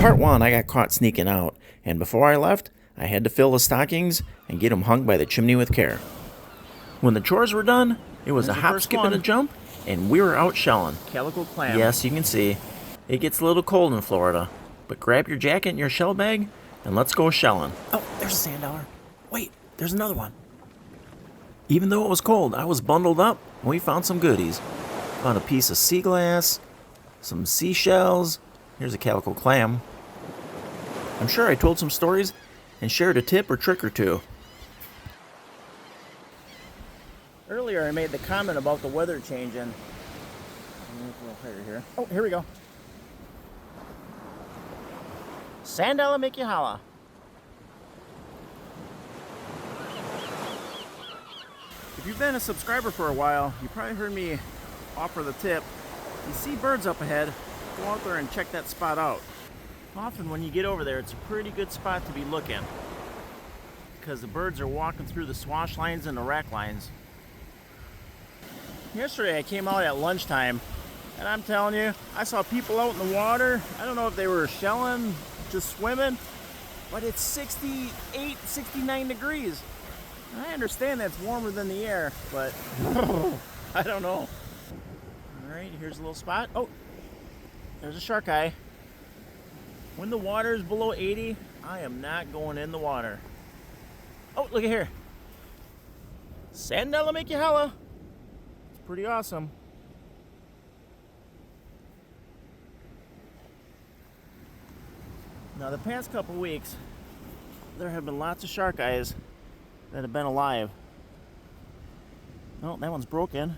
part one, I got caught sneaking out, and before I left, I had to fill the stockings and get them hung by the chimney with care. When the chores were done, it was a hop, skip, and a jump, and we were out shelling. Calico clam. Yes, you can see. It gets a little cold in Florida, but grab your jacket and your shell bag, and let's go shelling. Oh, there's a sand dollar. Wait, there's another one. Even though it was cold, I was bundled up, and we found some goodies. Found a piece of sea glass, some seashells. Here's a calico clam. I'm sure I told some stories and shared a tip or trick or two. Earlier I made the comment about the weather changing. Here. Oh, here we go. Sand dollar make you holla. If you've been a subscriber for a while, you probably heard me offer the tip. You see birds up ahead, go out there and check that spot out. Often when you get over there, it's a pretty good spot to be looking because the birds are walking through the swash lines and the rack lines. Yesterday I came out at lunchtime, and I'm telling you, I saw people out in the water. I don't know if they were shelling, just swimming, but it's 68, 69 degrees. And I understand that's warmer than the air, but I don't know. All right, here's a little spot. Oh, there's a shark eye. When the water is below 80, I am not going in the water. Oh, look at here. Sand dollar make you holla. It's pretty awesome. Now, the past couple weeks, there have been lots of shark eyes that have been alive. Oh, that one's broken.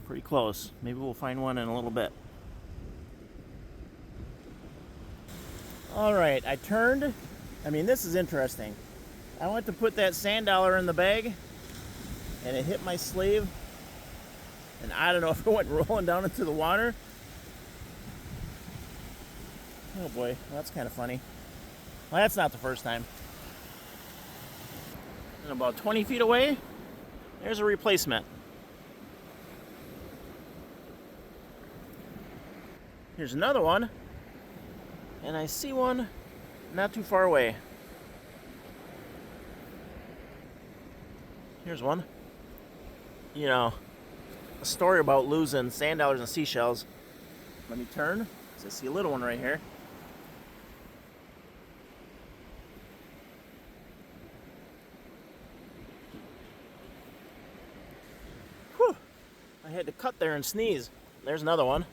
Pretty close. Maybe we'll find one in a little bit. All right, I turned. I mean, this is interesting. I went to put that sand dollar in the bag, and it hit my sleeve. And I don't know if it went rolling down into the water. Oh boy, well, that's kind of funny. Well, that's not the first time. And about 20 feet away, there's a replacement. Here's another one. And I see one not too far away. Here's one. You know, a story about losing sand dollars and seashells. Let me turn, because I see a little one right here. Whew! I had to cut there and sneeze. There's another one.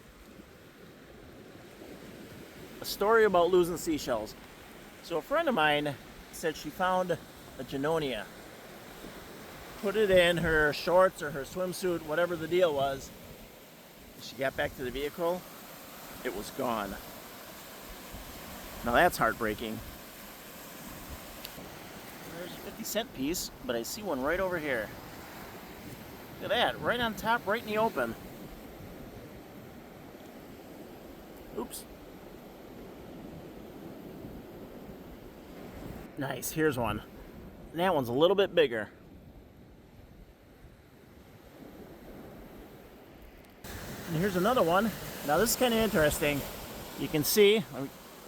A story about losing seashells. So a friend of mine said she found a Junonia. Put it in her shorts or her swimsuit, whatever the deal was. She got back to the vehicle, it was gone. Now that's heartbreaking. There's a 50-cent piece, but I see one right over here. Look at that, right on top, right in the open. Oops. Nice, here's one. And that one's a little bit bigger. And here's another one. Now this is kind of interesting. You can see,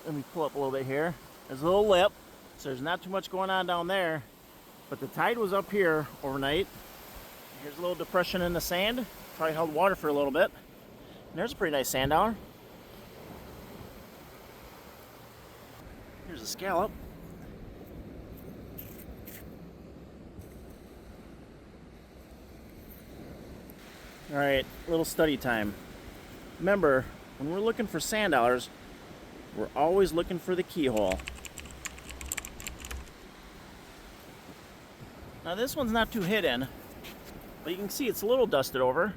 let me pull up a little bit here. There's a little lip, so there's not too much going on down there. But the tide was up here overnight. Here's a little depression in the sand. Probably held water for a little bit. And there's a pretty nice sand dollar. Here's a scallop. All right, little study time. Remember, when we're looking for sand dollars, we're always looking for the keyhole. Now this one's not too hidden, but you can see it's a little dusted over.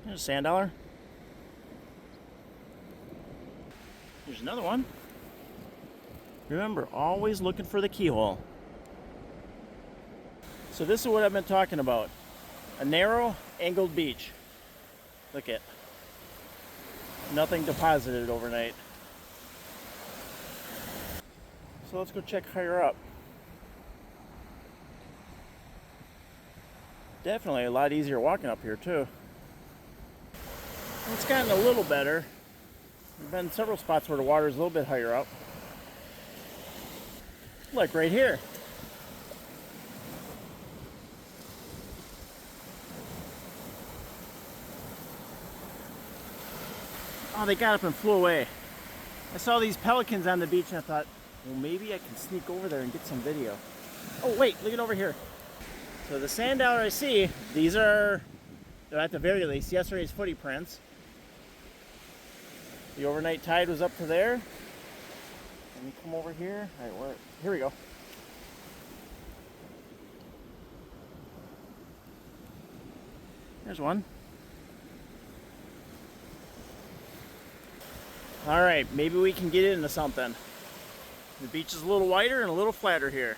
There's a sand dollar. Here's another one. Remember, always looking for the keyhole. So this is what I've been talking about. A narrow, angled beach. Look at. Nothing deposited overnight. So let's go check higher up. Definitely a lot easier walking up here too. It's gotten a little better. There've been several spots where the water is a little bit higher up. Look, right here. Oh, they got up and flew away. I saw these pelicans on the beach and I thought, well, maybe I can sneak over there and get some video. Oh, wait, look it over here. So the sand dollar I see, they're at the very least yesterday's footy prints. The overnight tide was up to there. Let me come over here. All right, here we go. There's one. All right, maybe we can get into something. The beach is a little wider and a little flatter here.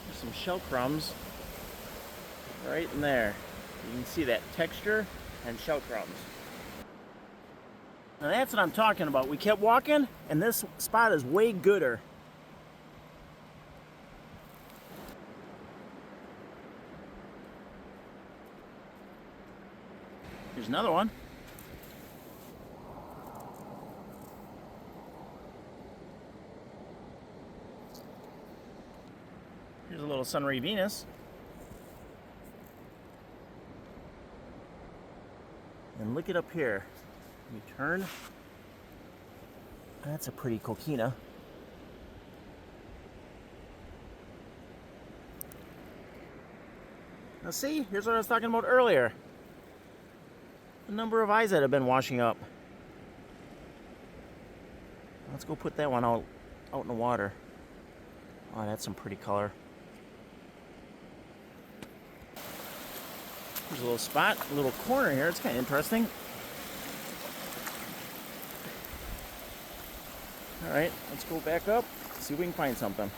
There's some shell crumbs right in there. You can see that texture and shell crumbs. Now that's what I'm talking about. We kept walking and this spot is way gooder. Here's another one. Here's a little sunray Venus. And look it up here. Let me turn. That's a pretty coquina. Now see, here's what I was talking about earlier. The number of eyes that have been washing up. Let's go put that one out in the water. Oh, that's some pretty color. There's a little spot, a little corner here. It's kind of interesting. All right, let's go back up, see if we can find something.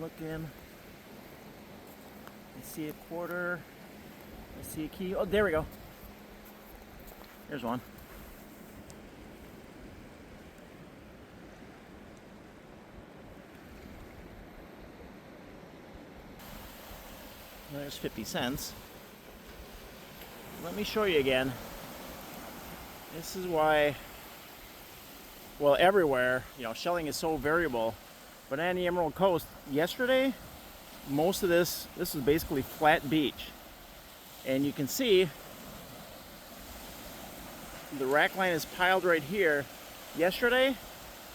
Looking. I see a quarter. I see a key. Oh, there we go. There's one. There's 50 cents. Let me show you again. This is why, well, everywhere, shelling is so variable. But on the Emerald Coast, yesterday, most of this was basically flat beach. And you can see the rack line is piled right here. Yesterday,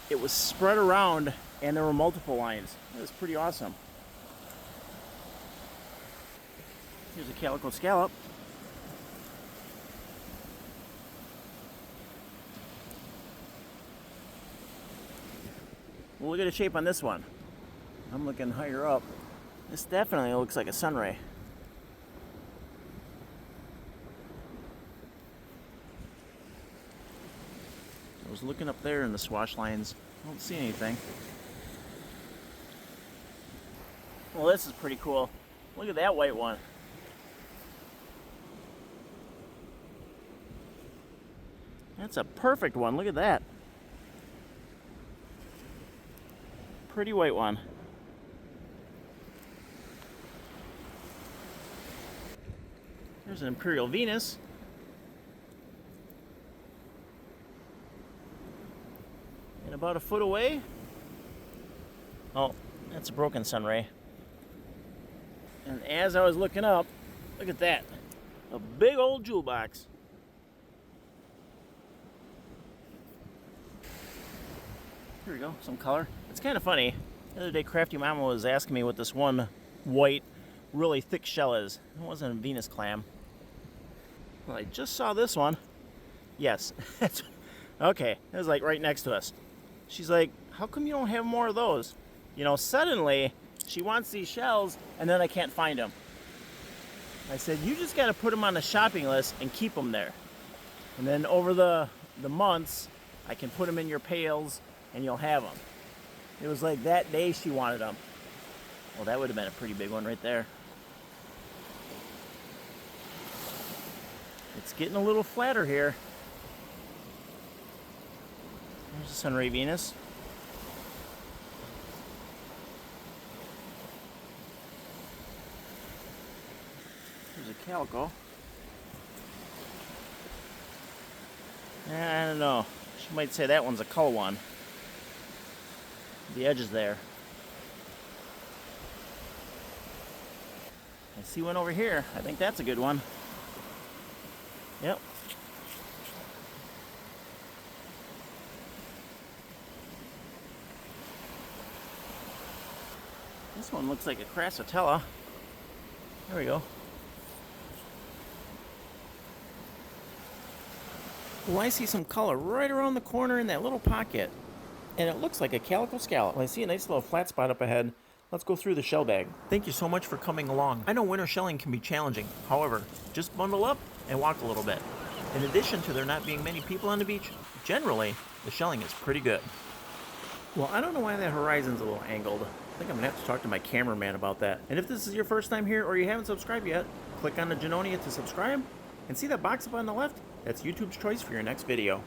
it was spread around and there were multiple lines. It was pretty awesome. Here's a calico scallop. Well, look at the shape on this one. I'm looking higher up. This definitely looks like a sunray. I was looking up there in the swash lines. I don't see anything. Well, this is pretty cool. Look at that white one. That's a perfect one. Look at that. Pretty white one. There's an Imperial Venus. And about a foot away. Oh, that's a broken sunray. And as I was looking up, look at that. A big old jewel box. Here we go, some color. It's kind of funny. The other day, Crafty Mama was asking me what this one white, really thick shell is. It wasn't a Venus clam. Well, I just saw this one. Yes. Okay, it was like right next to us. She's like, how come you don't have more of those? Suddenly, she wants these shells, and then I can't find them. I said, you just got to put them on the shopping list and keep them there. And then over the months, I can put them in your pails, and you'll have them. It was like that day she wanted them. Well, that would have been a pretty big one right there. It's getting a little flatter here. There's a sunray Venus. There's a a calico. I don't know. She might say that one's a color one. The edge is there. I see one over here. I think that's a good one. Yep. This one looks like a crassatella. There we go. Well, I see some color right around the corner in that little pocket. And it looks like a calico scallop. Well, I see a nice little flat spot up ahead. Let's go through the shell bag. Thank you so much for coming along. I know winter shelling can be challenging. However, just bundle up and walk a little bit. In addition to there not being many people on the beach, generally, the shelling is pretty good. Well, I don't know why that horizon's a little angled. I think I'm gonna have to talk to my cameraman about that. And if this is your first time here or you haven't subscribed yet, click on the Genonia to subscribe and see that box up on the left? That's YouTube's choice for your next video.